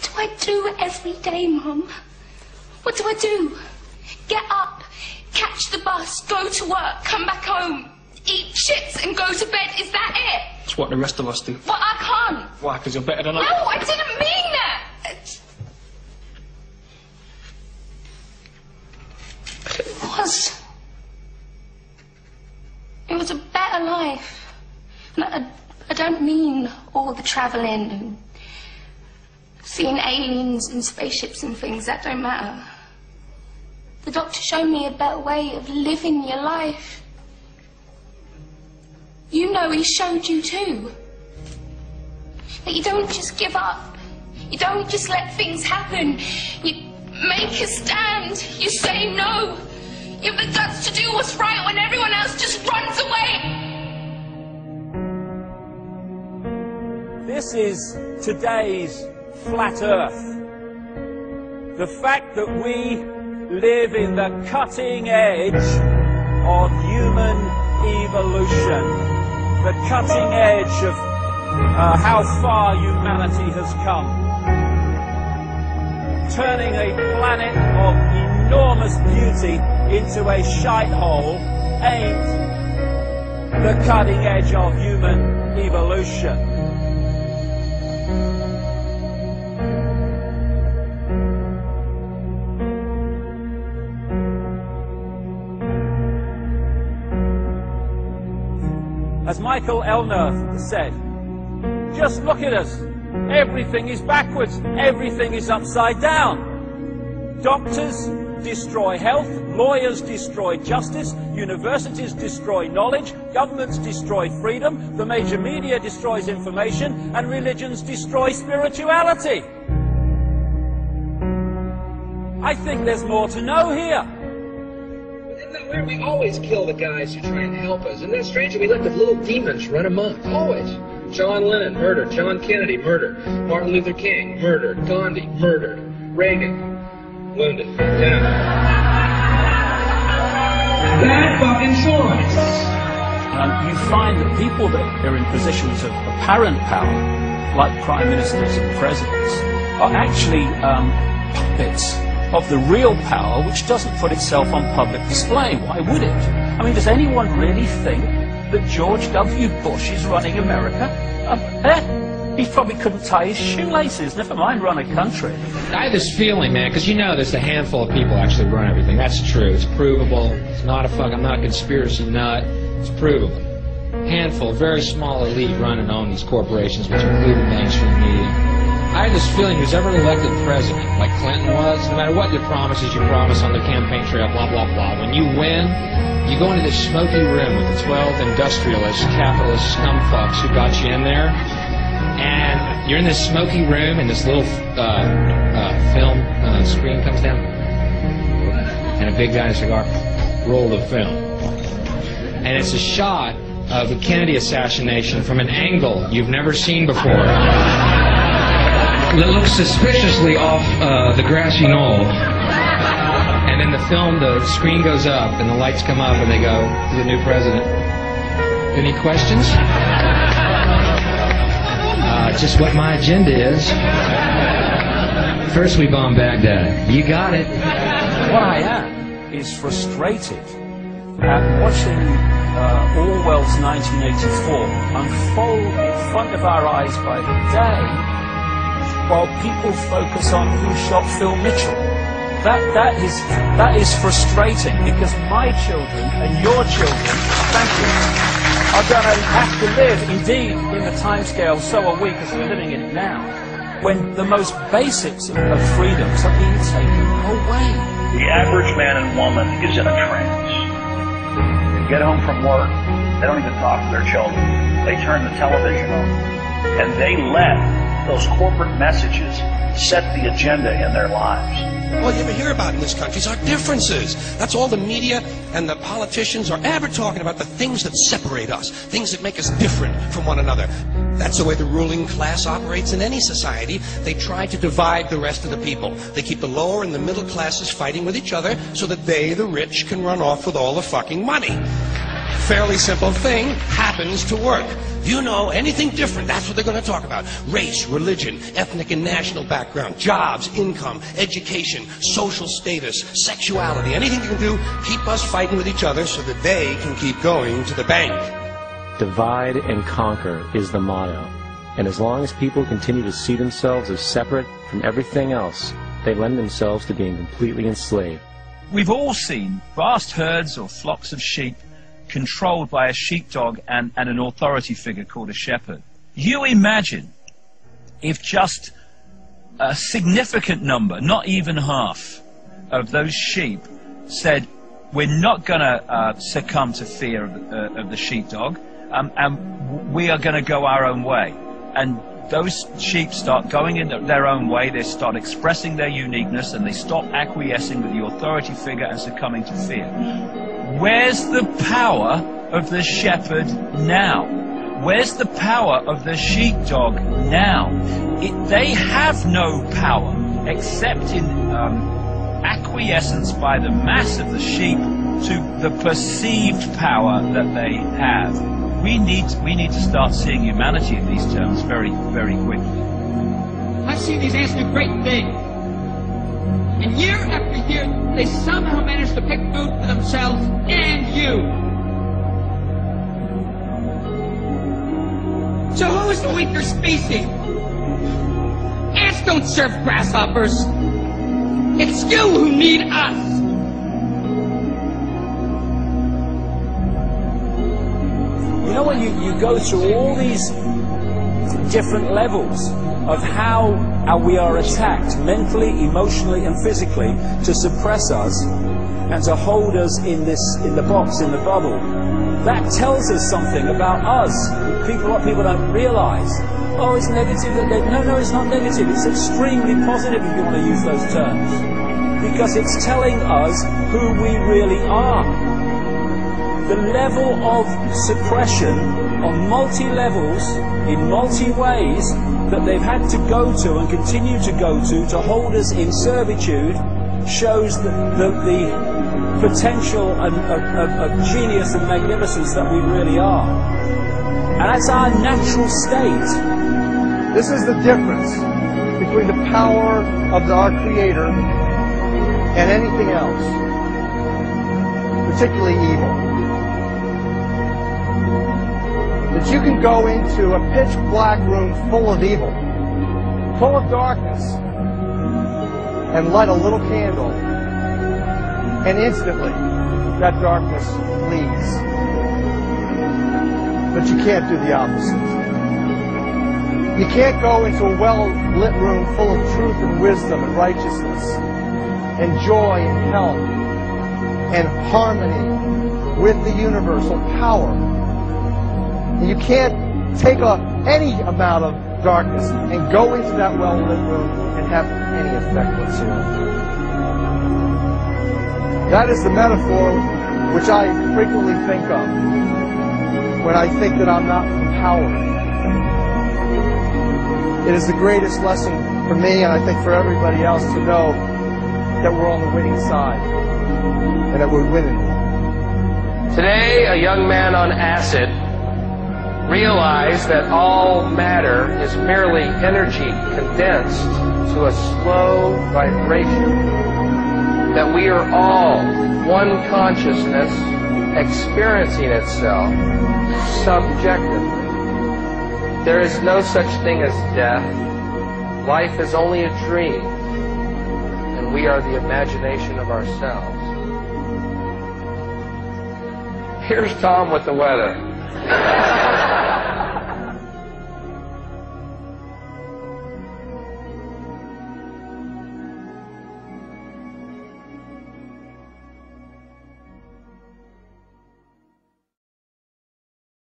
What do I do every day, Mum? What do I do? Get up, catch the bus, go to work, come back home, eat chips and go to bed. Is that it? It's what the rest of us do. But I can't. Why? Because you're better than us? No, I didn't mean that. It was a better life. And I don't mean all the travelling and seeing aliens and spaceships and things. That don't matter. The doctor showed me a better way of living your life. You know he showed you too. That you don't just give up. You don't just let things happen. You make a stand. You say no. You have the guts to do what's right when everyone else just runs away. This is today's flat Earth. The fact that we live in the cutting edge of human evolution. The cutting edge of how far humanity has come. Turning a planet of enormous beauty into a shithole ain't the cutting edge of human evolution. As Michael Elner said, just look at us. Everything is backwards. Everything is upside down. Doctors destroy health, lawyers destroy justice, universities destroy knowledge, governments destroy freedom, the major media destroys information, and religions destroy spirituality. I think there's more to know here. Isn't that weird? We always kill the guys who try and help us. Isn't that strange? We let the little demons run amok. Always. John Lennon, murdered. John Kennedy, murdered. Martin Luther King, murdered. Gandhi, murdered. Reagan, wounded. Yeah. Bad fucking choice. You find that people that are in positions of apparent power, like prime ministers and presidents, are actually puppets of the real power, which doesn't put itself on public display. Why would it? I mean, does anyone really think that George W. Bush is running America? He probably couldn't tie his shoelaces, never mind run a country. I have this feeling, man, because you know there's a handful of people actually run everything. That's true. It's provable. It's not I'm not a conspiracy nut. It's provable. Handful, very small elite run and own these corporations, which include the mainstream media. I have this feeling who's ever elected president, like Clinton was, no matter what your promises you promise on the campaign trail, blah, blah, blah, when you win, you go into this smoky room with the 12 industrialist, capitalist scumfucks who got you in there, and you're in this smoky room, and this little film screen comes down, and a big guy in a cigar, roll the film. And it's a shot of the Kennedy assassination from an angle you've never seen before. That looks suspiciously off the grassy knoll. And in the film, the screen goes up and the lights come up and they go to the new president. Any questions? Just what my agenda is. First we bomb Baghdad. You got it. What I am is frustrated at watching Orwell's 1984 unfold in front of our eyes by the day, while people focus on who shot Phil Mitchell. That is frustrating, because my children and your children, thank you, are going to have to live, indeed, in the timescale so are we, because we're living in it now, when the most basics of freedoms are being taken away. The average man and woman is in a trance. They get home from work, they don't even talk to their children. They turn the television on, and they let those corporate messages set the agenda in their lives. All you ever hear about in this country is our differences. That's all the media and the politicians are ever talking about, the things that separate us, things that make us different from one another. That's the way the ruling class operates in any society. They try to divide the rest of the people. They keep the lower and the middle classes fighting with each other so that they, the rich, can run off with all the fucking money. fairly simple thing happens to work. If you know anything different, that's what they're going to talk about. Race, religion, ethnic and national background, jobs, income, education, social status, sexuality, anything you can do, keep us fighting with each other so that they can keep going to the bank. Divide and conquer is the motto. And as long as people continue to see themselves as separate from everything else, they lend themselves to being completely enslaved. We've all seen vast herds or flocks of sheep controlled by a sheepdog and an authority figure called a shepherd. You imagine if just a significant number, not even half, of those sheep said, we're not going to succumb to fear of the sheepdog, and we are going to go our own way. And those sheep start going in their own way, they start expressing their uniqueness, and they stop acquiescing with the authority figure and succumbing to fear. Where's the power of the shepherd now? Where's the power of the sheepdog now? They have no power except in acquiescence by the mass of the sheep to the perceived power that they have. We need to start seeing humanity in these terms very, very quickly. I've seen these ants do great things. And year after year, they somehow manage to pick food for themselves and you. So who's the weaker species? Ants don't serve grasshoppers. It's you who need us. You know, when you go through all these different levels of how we are attacked mentally, emotionally and physically to suppress us and to hold us in the box, in the bubble, that tells us something about us. What people don't realize. Oh, it's negative. No, it's not negative. It's extremely positive if you want to use those terms. Because it's telling us who we really are. The level of suppression on multi-levels, in multi-ways, that they've had to go to and continue to go to hold us in servitude shows the potential of genius and magnificence that we really are. And that's our natural state. This is the difference between the power of our Creator and anything else, particularly evil. That you can go into a pitch black room full of evil, full of darkness, and light a little candle, and instantly that darkness leaves. But you can't do the opposite. You can't go into a well-lit room full of truth and wisdom and righteousness and joy and health and harmony with the universal power. You can't take any amount of darkness and go into that well-lit room and have any effect whatsoever. That is the metaphor which I frequently think of when I think that I'm not empowered. It is the greatest lesson for me, and I think for everybody else, to know that we're on the winning side and that we're winning. Today, a young man on acid realized that all matter is merely energy condensed to a slow vibration, that we are all one consciousness experiencing itself subjectively. There is no such thing as death. Life is only a dream, and we are the imagination of ourselves. Here's Tom with the weather.